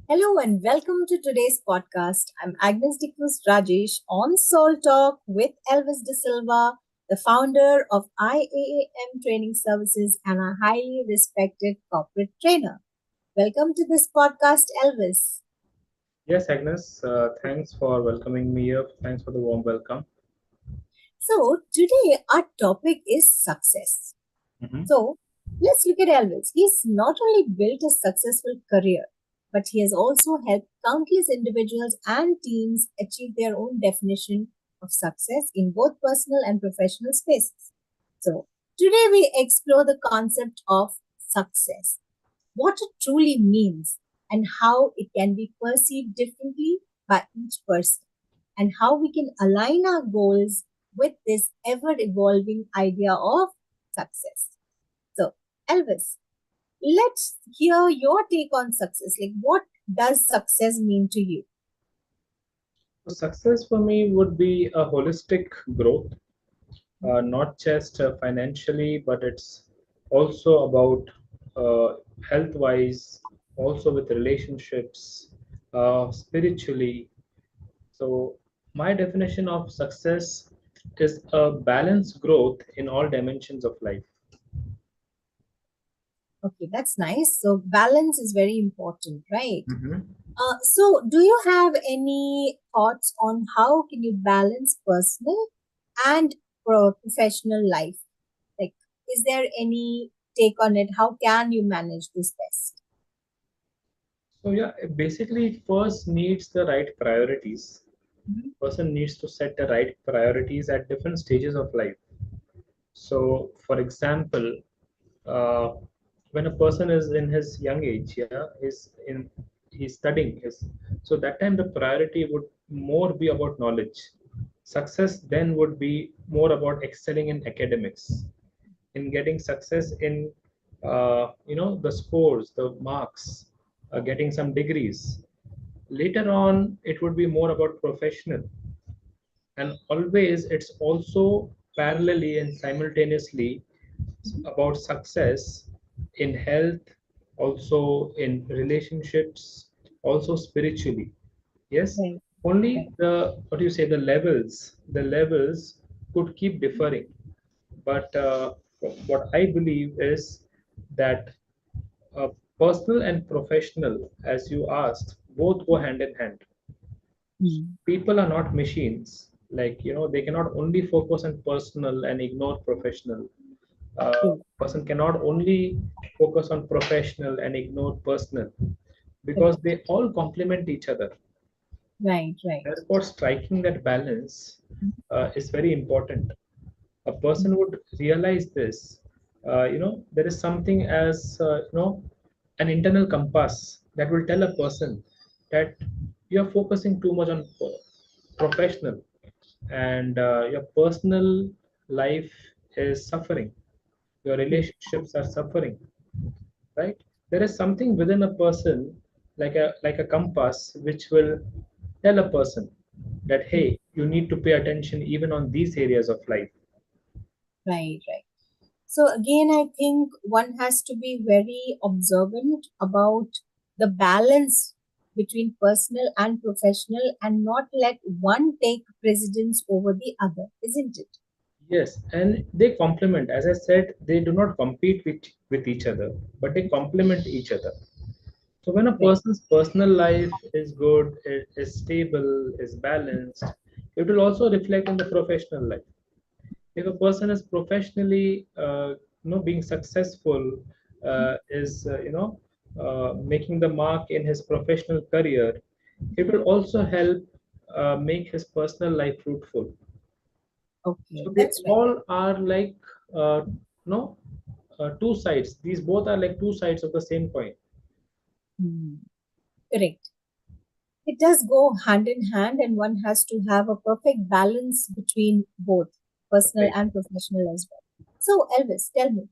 Hello and welcome to today's podcast. I'm Agnes Dickus Rajesh on Soul Talk with Elvis D'Silva, the founder of IAAM Training Services and a highly respected corporate trainer. Welcome to this podcast, Elvis. Yes, Agnes, thanks for welcoming me here. Thanks for the warm welcome. So, today our topic is success. Mhm. So, let's look at Elvis. He's not only built a successful career, but he has also helped countless individuals and teams achieve their own definition of success in both personal and professional spaces. So, today we explore the concept of success, what it truly means, and how it can be perceived differently by each person, and how we can align our goals with this ever evolving idea of success. So, Elvis, let's hear your take on success. Like, what does success mean to you? So success for me would be a holistic growth, not just financially, but it's also about health-wise, also with relationships, spiritually. So my definition of success is a balanced growth in all dimensions of life. Okay, that's nice. So, balance is very important, right? Mhm. So, do you have any thoughts on how can you balance personal and professional life? Like, is there any take on it? How can you manage this best? So yeah, basically it first needs the right priorities. Mhm. Person needs to set the right priorities at different stages of life. So for example, uh, when a person is in his young age, yeah, he's studying his, so that time the priority would more be about knowledge. Success then would be more about excelling in academics, in getting success in the scores, the marks, getting some degrees. Later on, it would be more about professional, and always it's also parallelly and simultaneously Mhm. about success in health, also in relationships, also spiritually. Yes, Right, right. only the what do you say the levels could keep differing, but what I believe is that uh, personal and professional, as you asked, both go hand in hand. Mm. People are not machines. Like, they cannot only focus on personal and ignore professional. True. Person cannot only focus on professional and ignore personal, because Correct. they all complement each other. Right, right. Therefore, striking that balance is very important. A person would realize this. There is something as an internal compass that will tell a person that you are focusing too much on professional, and your personal life is suffering, your True. relationships are suffering, right? There is something within a person, like a compass, which will tell a person that, True. hey, you need to pay attention even on these areas of life. Right, right. So again, I think one has to be very observant about the balance between personal and professional and not let one take precedence over the other, isn't it? Yes, and they complement. As I said, they do not compete with each other, but they complement each other. So when a Right. person's personal life is good, is stable, is balanced, it will also reflect in the professional life. If a person is professionally, being successful, is making the mark in his professional career, it will also help make his personal life fruitful. Okay, So they that's right. all are like, no two sides. These both are like two sides of the same coin. Hmm. Correct. It does go hand in hand, and one has to have a perfect balance between both personal Right. and professional as well. So, Elvis, tell me,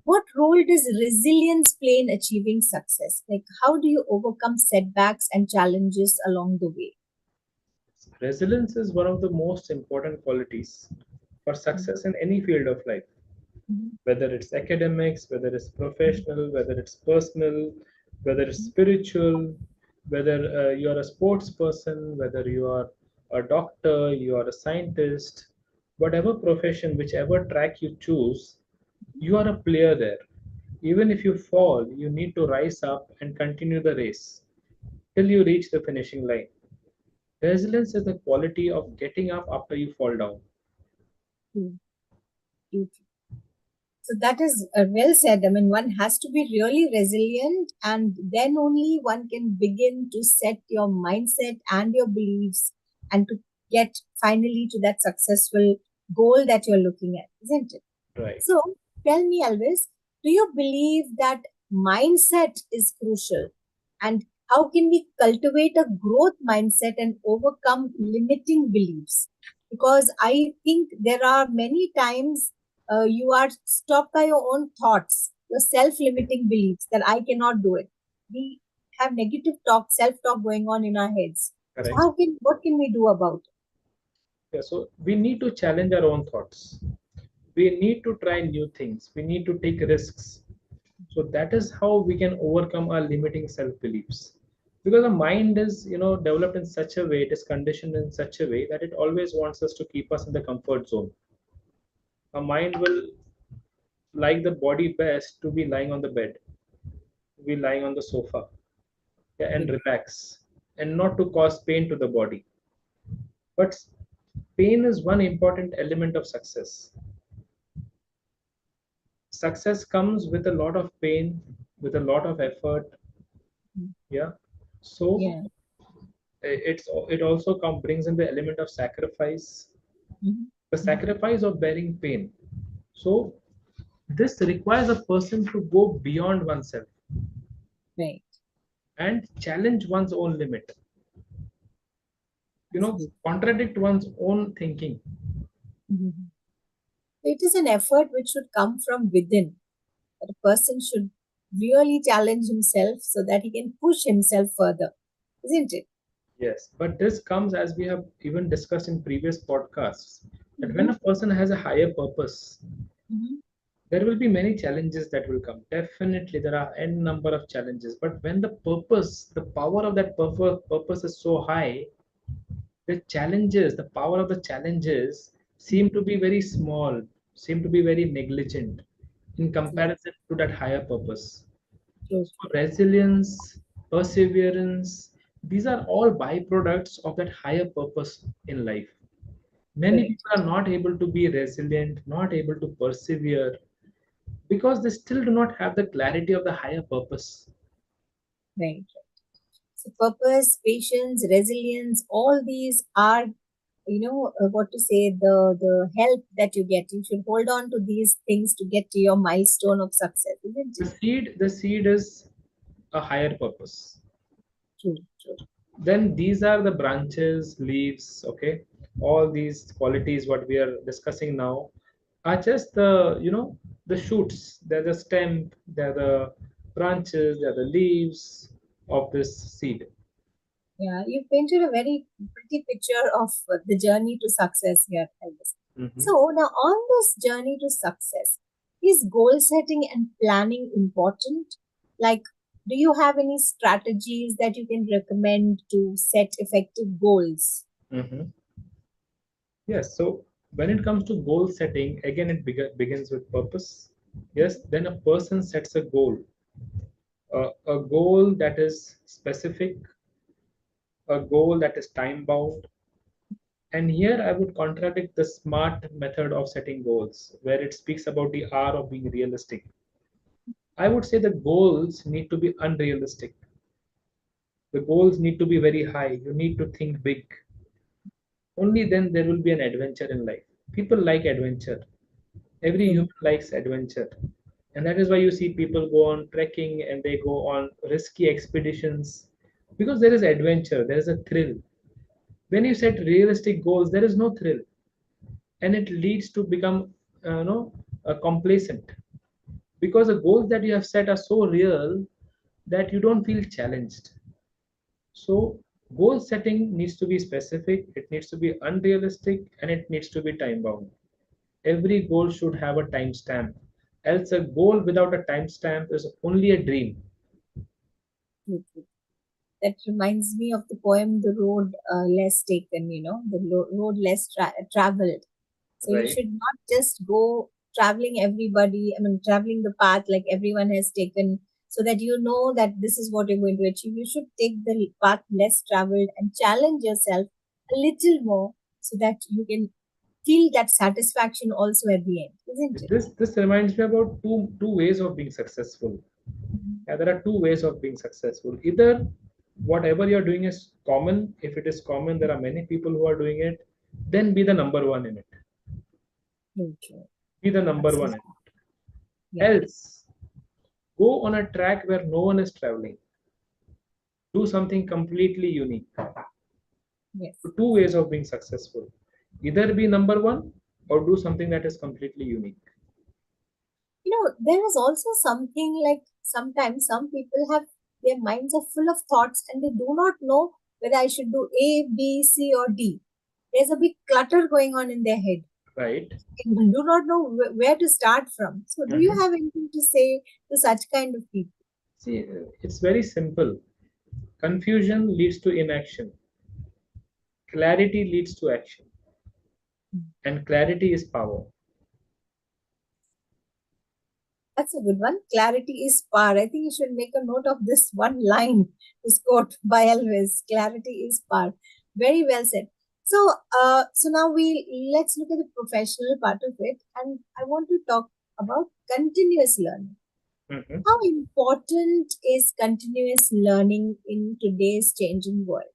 what role does resilience play in achieving success? Like, how do you overcome setbacks and challenges along the way? Resilience is one of the most important qualities for success in any field of life, Mhm. whether it's academics, whether it's professional, whether it's personal, whether it's spiritual. Whether you are a sports person, whether you are a doctor, you are a scientist, whatever profession, whichever track you choose, you are a player there. Even if you fall, you need to rise up and continue the race till you reach the finishing line. Resilience is the quality of getting up after you fall down. Hmm. So that is well said. I mean, one has to be really resilient, and then only one can begin to set your mindset and your beliefs and to get finally to that successful goal that you're looking at, isn't it? Right. So tell me, Elvis, do you believe that mindset is crucial? And how can we cultivate a growth mindset and overcome limiting beliefs? Because I think there are many times you are stopped by your own thoughts, your self limiting beliefs that I cannot do it. We have negative talk, self talk going on in our heads. So, Correct. what can we do about it? Yeah, so we need to challenge our own thoughts. We need to try new things. We need to take risks. So that is how we can overcome our limiting self beliefs. Because the mind is, developed in such a way, it is conditioned in such a way that it always wants us to keep us in the comfort zone. Our mind will like the body best to be lying on the bed, to be lying on the sofa, yeah, and relax, and not to cause pain to the body. But pain is one important element of success. Success comes with a lot of pain, with a lot of effort, yeah. So Yeah. it also brings in the element of sacrifice, Mhm. the sacrifice of bearing pain. So this requires a person to go beyond oneself Right. and challenge one's own limit, Absolutely. contradict one's own thinking. Mhm. It is an effort which should come from within. That a person should really challenge himself so that he can push himself further, isn't it? Yes, but this comes, as we have even discussed in previous podcasts, that when Mm-hmm. a person has a higher purpose, Mm-hmm. there will be many challenges that will come. Definitely there are n number of challenges, but when the purpose, the power of that purpose is so high, the challenges, the power of the challenges seem to be very small, seem to be very negligent in Yes, comparison to that higher purpose. true, So resilience, perseverance, these are all byproducts of that higher purpose in life. Many correct, people are not able to be resilient, not able to persevere, because they still do not have the clarity of the higher purpose. right. So purpose, patience, resilience, all these are, what to say, the help that you get. You should hold on to these things to get to your milestone of success, isn't it? The seed is a higher purpose. True, true. Then these are the branches, leaves, okay? All these qualities what we are discussing now are just the shoots. They're the stem, they're the branches, they're the leaves of this seed. Yeah, you painted a very pretty picture of the journey to success here, Elvis. Mhm. So now on this journey to success, is goal setting and planning important? Like, do you have any strategies that you can recommend to set effective goals? Mhm. Yes, so when it comes to goal setting, again, it begins with purpose. Yes, then a person sets a goal, a goal that is specific, a goal that is time bound. And here I would contradict the SMART method of setting goals, where it speaks about the R of being realistic. I would say the goals need to be unrealistic. The goals need to be very high. You need to think big. Only then there will be an adventure in life. People like adventure. Every True. human likes adventure. And that is why you see people go on trekking and they go on risky expeditions because there is adventure, there is a thrill. When you set realistic goals, there is no thrill, and it leads to become complacent because the goals that you have set are so real that you don't feel challenged. So goal setting needs to be specific, it needs to be unrealistic, and it needs to be time bound. Every goal should have a timestamp, else a goal without a timestamp is only a dream. True, true. That reminds me of the poem "The Road Less Taken." The road less traveled. So you Right. should not just go traveling everybody, I mean, traveling the path like everyone has taken, so that you know that this is what you're going to achieve. You should take the path less traveled and challenge yourself a little more so that you can feel that satisfaction also at the end, isn't it? This reminds me about two ways of being successful. Mhm. Yeah, there are two ways of being successful. Either whatever you're doing is common. If it is common, there are many people who are doing it. Then be the number one in it. True, true. Be the number one in Absolutely. it. Yeah. Else, go on a track where no one is traveling. Do something completely unique. Yes. So two ways of being successful. Either be number one or do something that is completely unique. There is also something like sometimes some people have their minds are full of thoughts and they do not know whether I should do A, B, C, or D. There's a big clutter going on in their head. Right? And do not know where to start from. So, do you Mhm. have anything to say to such kind of people? See, it's very simple. Confusion leads to inaction. Clarity leads to action. And clarity is power. That's a good one. Clarity is power. I think you should make a note of this one line, this quote by Elvis. Clarity is power. Very well said. So now let's look at the professional part of it, and I want to talk about continuous learning. Mhm. How important is continuous learning in today's changing world?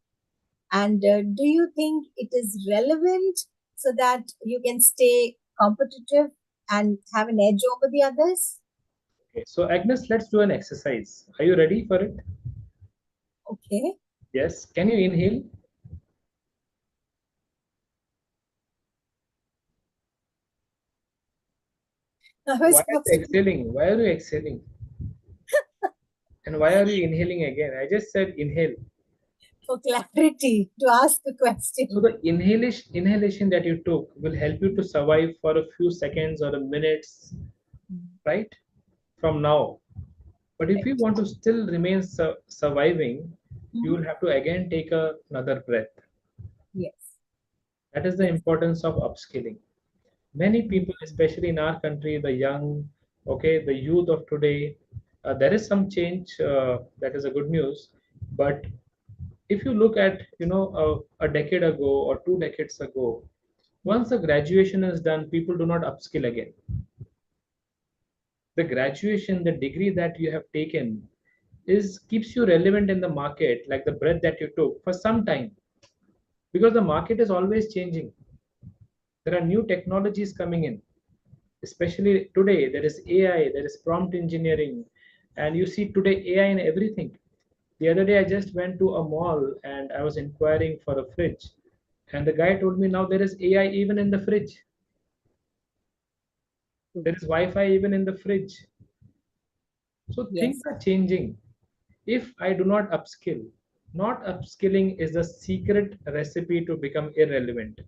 And do you think it is relevant so that you can stay competitive and have an edge over the others? Okay, so Agnes, let's do an exercise. Are you ready for it? Okay. Yes. Can you inhale? I Why was are you absolutely exhaling? Why are you exhaling? And why are you inhaling again? I just said inhale. for clarity to ask a So question. the inhalation that you took will help you to survive for a few seconds or a minutes, right? From now. But if you Correct. want to still remain surviving, you Mhm. will have to again take another breath. Yes. That is the Yes. importance of upskilling. Many people, Mhm. especially in our country, the young, okay, the youth of today, there is some change. That is a good news. But if you look at, a decade ago or 2 decades ago, once the graduation is done, people do not upskill again. The graduation, the degree that you have taken, is keeps you relevant in the market, like the breath that you took for some time, because the market is always changing. There are new technologies coming in, especially today. There is AI, there is prompt engineering, and you see today AI in everything. The other day I just went to a mall and I was inquiring for a fridge, and the guy told me now there is AI even in the fridge. There is Wi-Fi even in the fridge. So things Yes. are changing. If I do not upskill, not upskilling is the secret recipe to become irrelevant.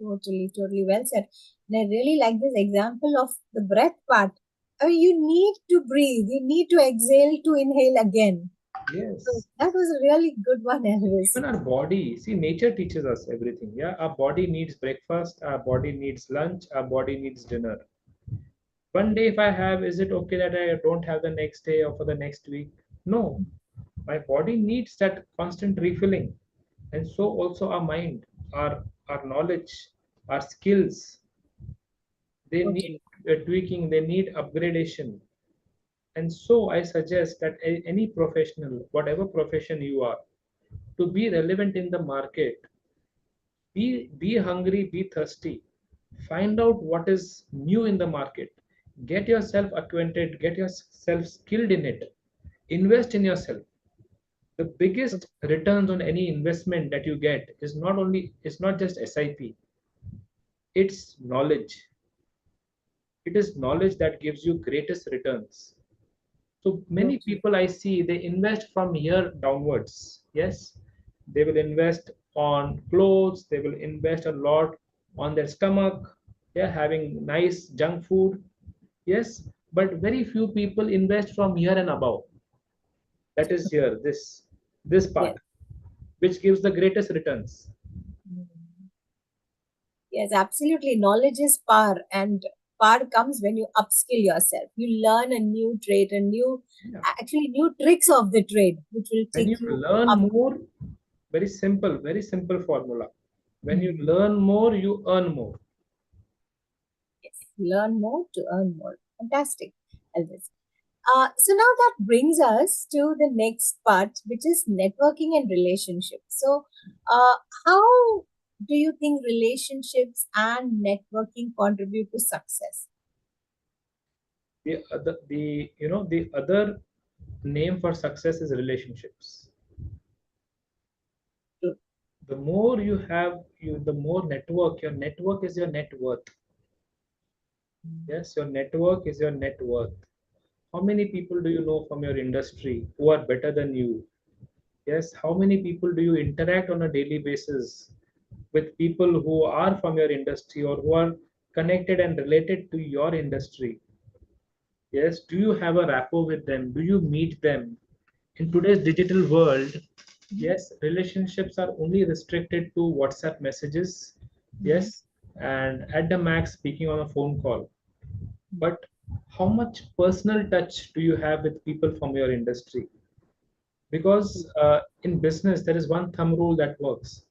Totally, totally well said. And I really like this example of the breath part. I mean, you need to breathe, you need to exhale to inhale again. So Yes. that was a really good one, Elvis. Even our body, see, nature teaches us everything. Yeah, our body needs breakfast, our body needs lunch, our body needs dinner. One day, if I have, is it okay that I don't have the next day or for the next week? No, my body needs that constant refilling, and so also our mind, our knowledge, our skills. They need Totally. tweaking, they need upgradation. And so I suggest that any professional, whatever profession you are, to be relevant in the market, be hungry, be thirsty, find out what is new in the market, get yourself acquainted, get yourself skilled in it, invest in yourself. The biggest returns on any investment that you get is not just SIP, it's knowledge. It is knowledge that gives you greatest returns. So many Totally. people I see, they invest from here downwards. Yes, they will invest on clothes, they will invest a lot on their stomach, yeah, having nice junk food. Yes, but very few people invest from here and above. That is here, this. this part, Yes. which gives the greatest returns. Mm. Yes, absolutely. Knowledge is power, and power comes when you upskill yourself. You learn a new trade, a new, Yeah. actually, new tricks of the trade, which will When you take you learn up. more, very simple formula. When you Mm. learn more, you earn more. Yes, learn more to earn more. Fantastic, Elvis. So now that brings us to the next part, which is networking and relationships. So, how do you think relationships and networking contribute to success? The other name for success is relationships. True. The more you have, the more network. Your network is your net worth. Yes, your network is your net worth. How many people do you know from your industry who are better than you? Yes, how many people do you interact on a daily basis with people who are from your industry or who are connected and related to your industry? Yes, do you have a rapport with them? Do you meet them? In today's digital world, Mhm. yes, relationships are only restricted to WhatsApp messages, Mhm. yes, and at the max speaking on a phone call. But how much personal touch do you have with people from your industry? Because in business, there is one thumb rule that works.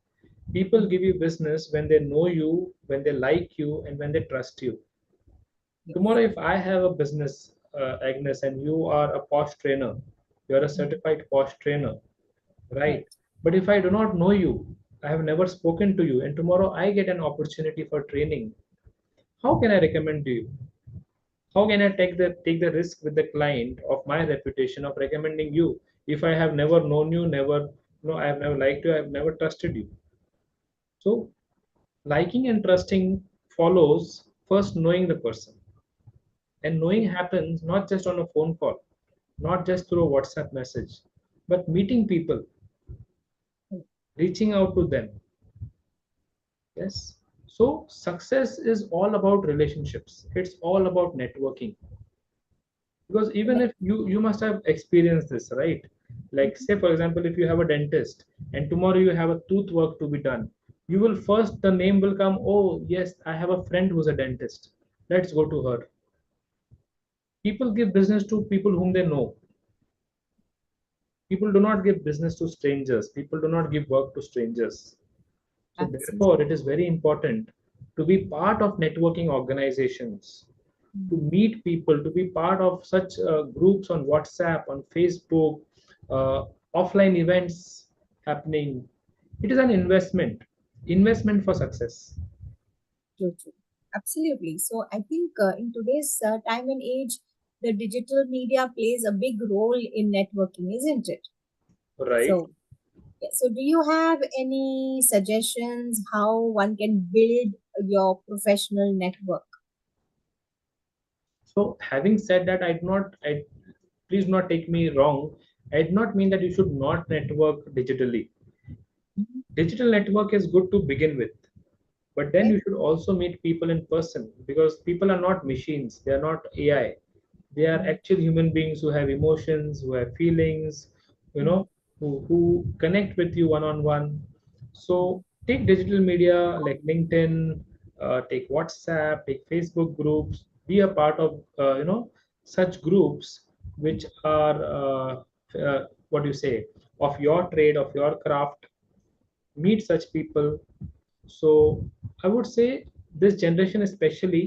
People give you business when they know you, when they like you, and when they trust you. Yes. Tomorrow, if I have a business, Agnes, and you are a posh trainer, you're a Mhm. certified posh trainer, right? Right. But if I do not know you, I have never spoken to you, and tomorrow I get an opportunity for training, how can I recommend to you? How can I take the risk with the client of my reputation of recommending you if I have never known you, never no, I have never liked you, I have never trusted you. So liking and trusting follows first knowing the person. And knowing True. happens not just on a phone call, not just through a WhatsApp message, but meeting people, True. reaching out to them. Yes. So success is all about relationships. It's all about networking. Because even Correct. if you must have experienced this, right? Like Mhm. say for example, if you have a dentist and tomorrow you have a tooth work to be done, you will first the name will come, oh yes, I have a friend who's a dentist. Let's go to her. People give business to people whom they know. People do not give business to strangers. People do not give work to strangers. So therefore, Absolutely. it is very important to be part of networking organizations, to Mhm. meet people, to be part of such groups on WhatsApp, on Facebook, uh, offline events happening. It is an investment for success. True, true. Absolutely. So I think in today's time and age, the digital media plays a big role in networking, isn't it? Right. So, yeah. So do you have any suggestions how one can build your professional network? So having said that, I please not take me wrong. I did not mean that you should not network digitally. Mhm. Digital network is good to begin with, but then Okay. you should also meet people in person because people are not machines, they are not AI. They are Mhm. actual human beings who have emotions, who have feelings, you Mhm. know, who connect with you one on one. So Mhm. take digital media like LinkedIn, take WhatsApp, take Facebook groups, be a part of such groups which are what do you say, of your trade, of your craft. Meet such people. So I would say this generation especially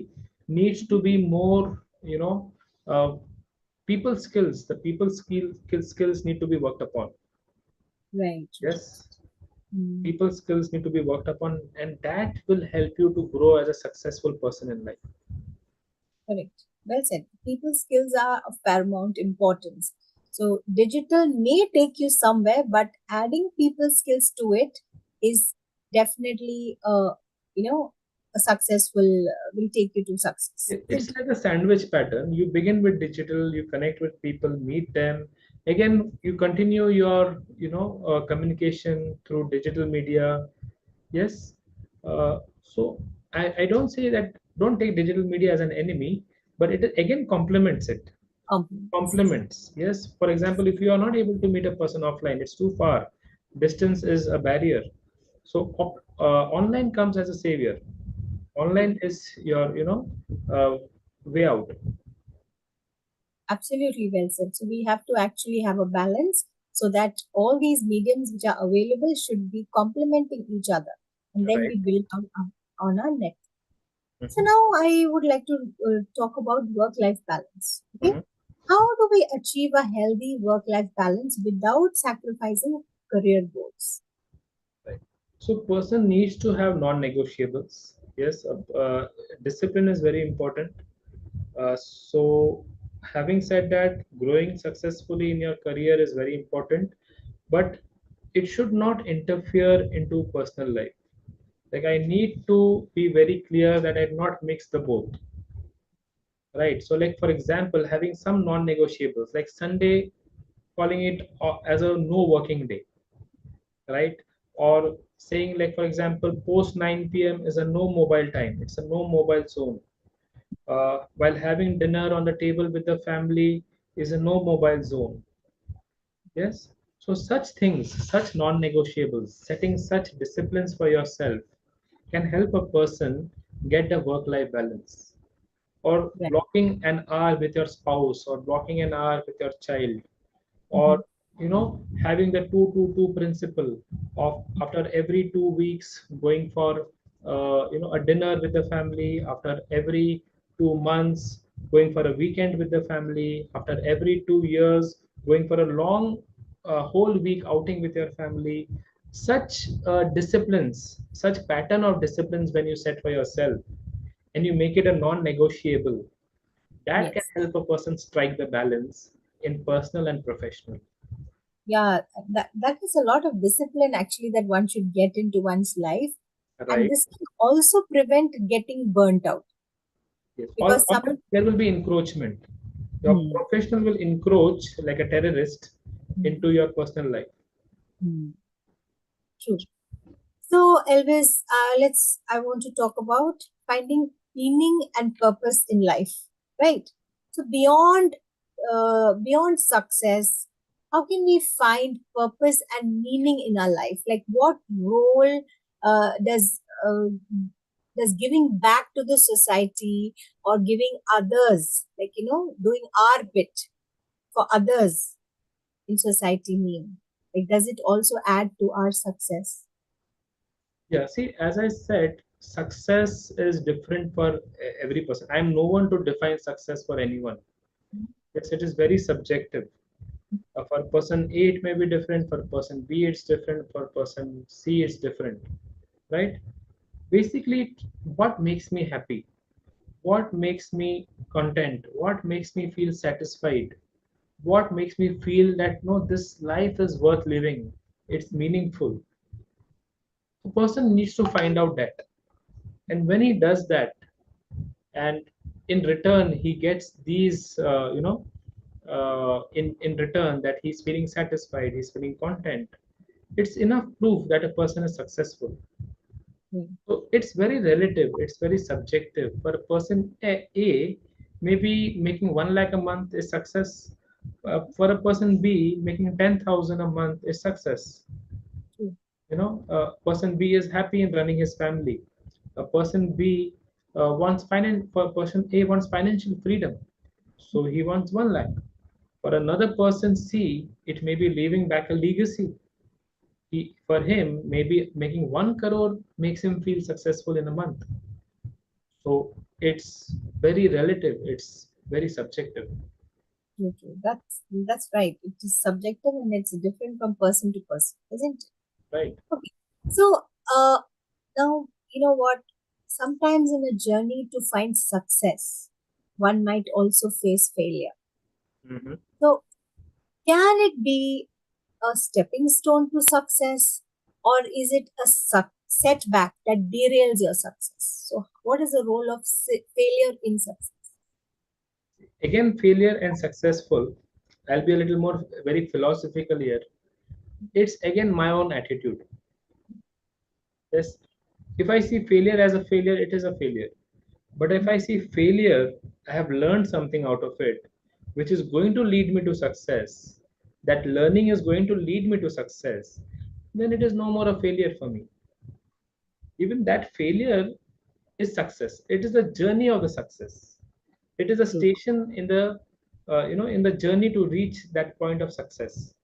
needs to Mhm. be more, uh, people skills. The skills need to be worked upon. Right, right. Yes, Mm. people skills need to be worked upon, and that will help you to grow as a successful person in life. Correct. Well said. People skills are of paramount importance. So digital may take you somewhere, but adding people skills to it is definitely a successful will take you to success, It's isn't it? like a sandwich pattern. You begin with digital, you connect with people, meet them. Again, you continue your, communication through digital media. Yes. So I don't say that don't take digital media as an enemy, but it again complements it. Compliments. Compliments. Yes. For example, if you are not able to meet a person offline, it's too far. Distance is a barrier. So online comes as a savior. True. Online is your, way out. Absolutely well said. So we have to actually have a balance so that all these mediums which are available should be complementing each other, and then Right. we build on our net. So Mhm. now I would like to talk about work-life balance. Okay, Mhm. how do we achieve a healthy work-life balance without sacrificing career goals? Right. So person needs to have non-negotiables. Yes, discipline is very important. So having said that, growing successfully in your career is very important, but it should not interfere into personal life. Like I need to be very clear that I not mix the both. Right. So like for example, having some non-negotiables like Sunday, calling it as a no working day, right? Or saying like for example post 9 p.m. is a no mobile time, it's a no mobile zone. While having dinner on the table with the family is a no mobile zone. Yes. So such things, such non-negotiables, setting such disciplines for yourself can help a person get a work-life balance. Or Right. blocking an hour with your spouse, or blocking an hour with your child, or Mhm. having the 2-2-2 principle of after every 2 weeks going for a dinner with the family, after every 2 months going for a weekend with the family, after every 2 years going for a long whole week outing with your family. Such disciplines, such pattern of disciplines, when you set for yourself and you make it a non-negotiable, that can Yes. help a person strike the balance in personal and professional. Yeah, that is a lot of discipline actually that one should get into one's life, and Right. this can also prevent getting burnt out Yes. because Or some. there will be encroachment. Your Hmm. professional will encroach like a terrorist Hmm. into your personal life. Hmm. True. So, Elvis, I want to talk about finding meaning and purpose in life, right? So, beyond success, how can we find purpose and meaning in our life? Like, what role does giving back to the society or giving others, like doing our bit for others in society mean? Like, does it also add to our success? Yeah, see, as I said, success is different for every person. I am no one to define success for anyone. Yes, it is very subjective. For person A, it may be different. For person B, it's different. For person C, it's different. Right? Basically, what makes me happy? What makes me content? What makes me feel satisfied? What makes me feel that no, this life is worth living? It's meaningful. The person needs to find out that. And when he does that, and in return he gets these in return that he's feeling satisfied, he's feeling content, it's enough proof that a person is successful. Hmm. So it's very relative, it's very subjective. For a person A, maybe making 1 lakh a month is success. For a person B, making 10,000 a month is success. True. Person B is happy in running his family. A person B wants finance. For person A wants financial freedom, so he wants 1 lakh. For another person C, it may be leaving back a legacy. For him, maybe making 1 crore makes him feel successful in a month. So it's very relative. It's very subjective, True, true. That's right. It is subjective and it's different from person to person, isn't it? right? Okay. So uh now you know what? Sometimes in a journey to find success, one might also face failure. Hmm. So can it be a stepping stone to success, or is it a setback that derails your success? So what is the role of failure in success? Again, failure and successful. I'll be a little more very philosophical here. It's again my own attitude. Yes, if I see failure as a failure, it is a failure. But if I see failure, I have learned something out of it, which is going to lead me to success, that learning is going to lead me to success, then it is no more a failure for me. Even that failure is success. It is the journey of the success. It is a True. station in the in the journey to reach that point of success.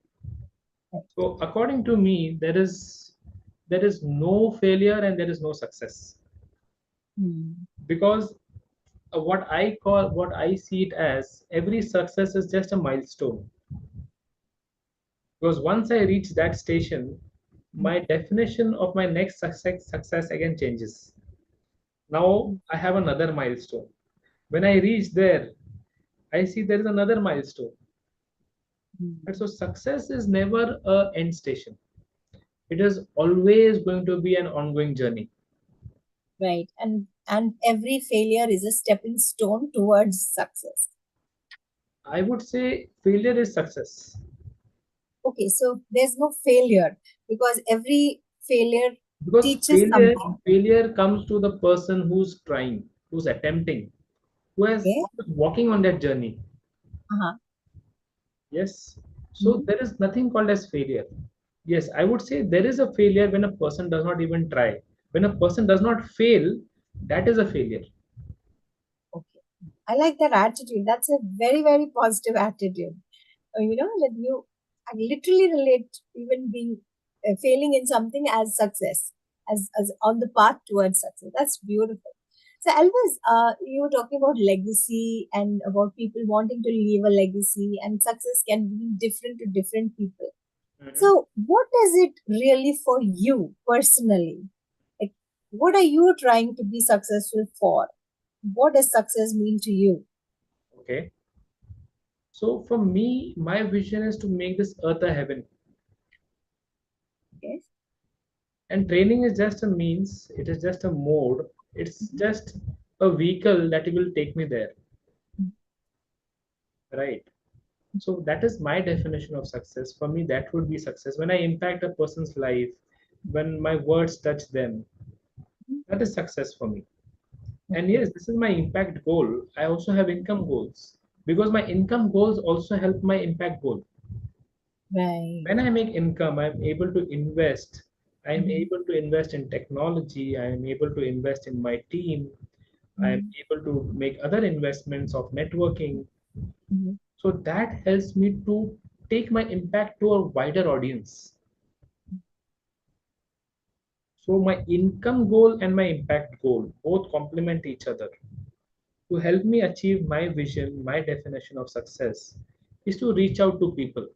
Right. So according to me, there is no failure and there is no success, Hmm. because what I see it as, every success is just a milestone. Because once I reach that station, my definition of my next success again changes. Now I have another milestone. When I reach there, I see there is another milestone. And Hmm. so success is never a end station. It is always going to be an ongoing journey. Right. And every failure is a stepping stone towards success. I would say failure is success, Okay, so there's no failure because every failure because teaches failure something. failure comes to the person who's trying, who's attempting, Okay. who's walking on that journey. Uh-huh. Yes. So Mhm. there is nothing called as failure. Yes, I would say there is a failure when a person does not even try. When a person does not fail, that is a failure. Okay. I like that attitude. That's a very, very positive attitude. That you I literally relate even being failing in something as success, as on the path towards success. That's beautiful. So, Elvis, you were talking about legacy and about people wanting to leave a legacy, and success can be different to different people. Mhm. So, what is it really for you personally? Like, what are you trying to be successful for? What does success mean to you? Okay. So for me, my vision is to make this earth a heaven. Yes. And training is just a means, it is just a mode, it's just a vehicle that will take me there. Right. So that is my definition of success. For me, that would be success. When I impact a person's life, when my words touch them, that is success for me. And Okay. yes, this is my impact goal. I also have income goals, because my income goals also help my impact goal. Right. When I make income, I'm able to invest. I'm Mhm. able to invest in technology. I'm able to invest in my team. I'm Mhm. able to make other investments of networking. Mhm. So that helps me to take my impact to a wider audience. So my income goal and my impact goal both complement each other. To help me achieve my vision, my definition of success is to reach out to people,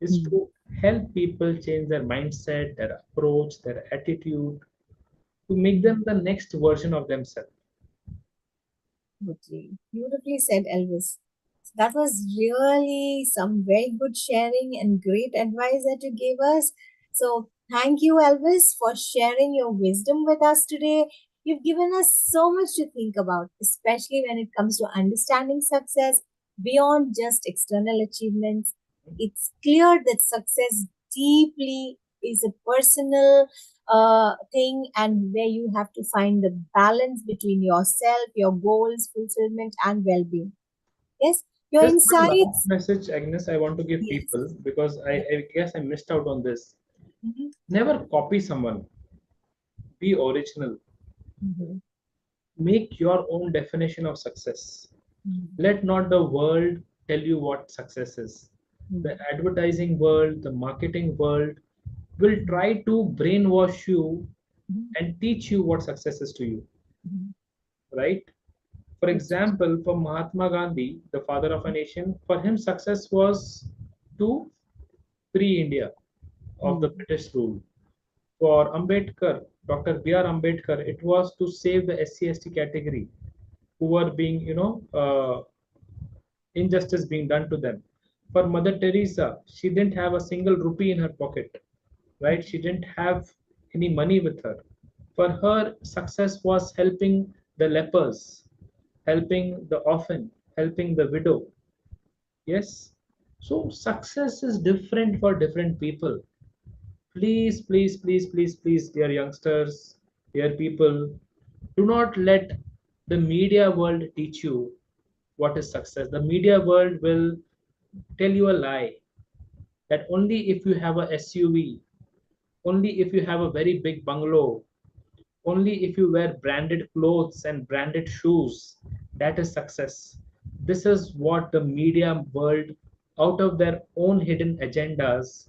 is Mhm. to help people change their mindset, their approach, their attitude, to make Mhm. them the next version of themselves. Beautifully, beautifully said, Elvis. That was really some very good sharing and great advice that you gave us. So, thank you, Elvis, for sharing your wisdom with us today. You've given us so much to think about, especially when it comes to understanding success beyond just external achievements. It's clear that success deeply is a personal thing, and where you have to find the balance between yourself, your goals, fulfillment, and well being. Yes, your Just one last insights. message, Agnes, I want to give Yes. people, because Yes. I guess I missed out on this. Mhm. Never copy someone, be original, Mhm. make your own definition of success. Mhm. Let not the world tell you what success is. The Mhm. advertising world, the marketing world will Mhm. try to brainwash you Mhm. and teach you what success is to you, Mhm. right? For That's example, for Mahatma Gandhi, the father of a nation, for him success was to free India of the mhm. British rule. For Ambedkar, Dr. B.R. Ambedkar, it was to save the SC/ST category who were being, injustice being done to them. For Mother Teresa, she didn't have a single rupee in her pocket, right? She didn't have any money with her. For her, success was helping the lepers, helping the orphan, helping the widow. Yes. So success is different for different people. Please, please, please, please, please, dear youngsters, dear people, do not let the media world teach you what is success. The media world will tell you a lie that only if you have a SUV, only if you have a very big bungalow, only if you wear branded clothes and branded shoes, that is success. This is what the media world, out of their own hidden agendas,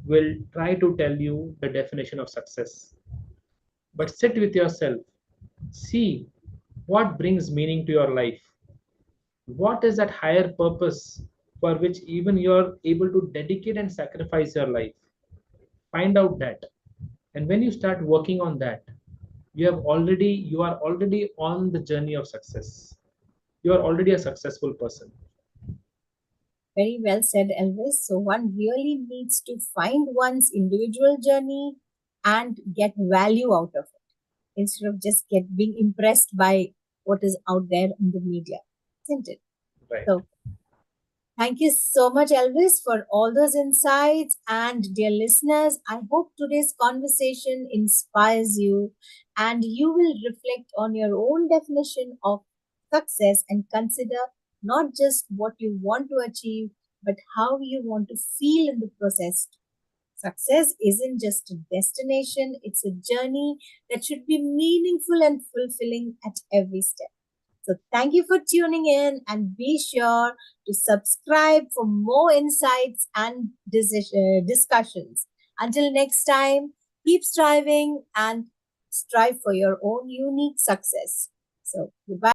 will try to tell you the definition of success. But sit with yourself, see what brings meaning to your life. What is that higher purpose for which even you're able to dedicate and sacrifice your life? Find out that. And when you start working on that, you are already on the journey of success. You are already a successful person. Very well said, Elvis. So one really needs to find one's individual journey and get value out of it instead of just get being impressed by what is out there in the media, isn't it? Right. So thank you so much, Elvis, for all those insights. And dear listeners, I hope today's conversation inspires you and you will reflect on your own definition of success and consider not just what you want to achieve, but how you want to feel in the process. Success isn't just a destination, it's a journey that should be meaningful and fulfilling at every step. So thank you for tuning in and be sure to subscribe for more insights and discussions. Until next time, keep striving and strive for your own unique success. So goodbye.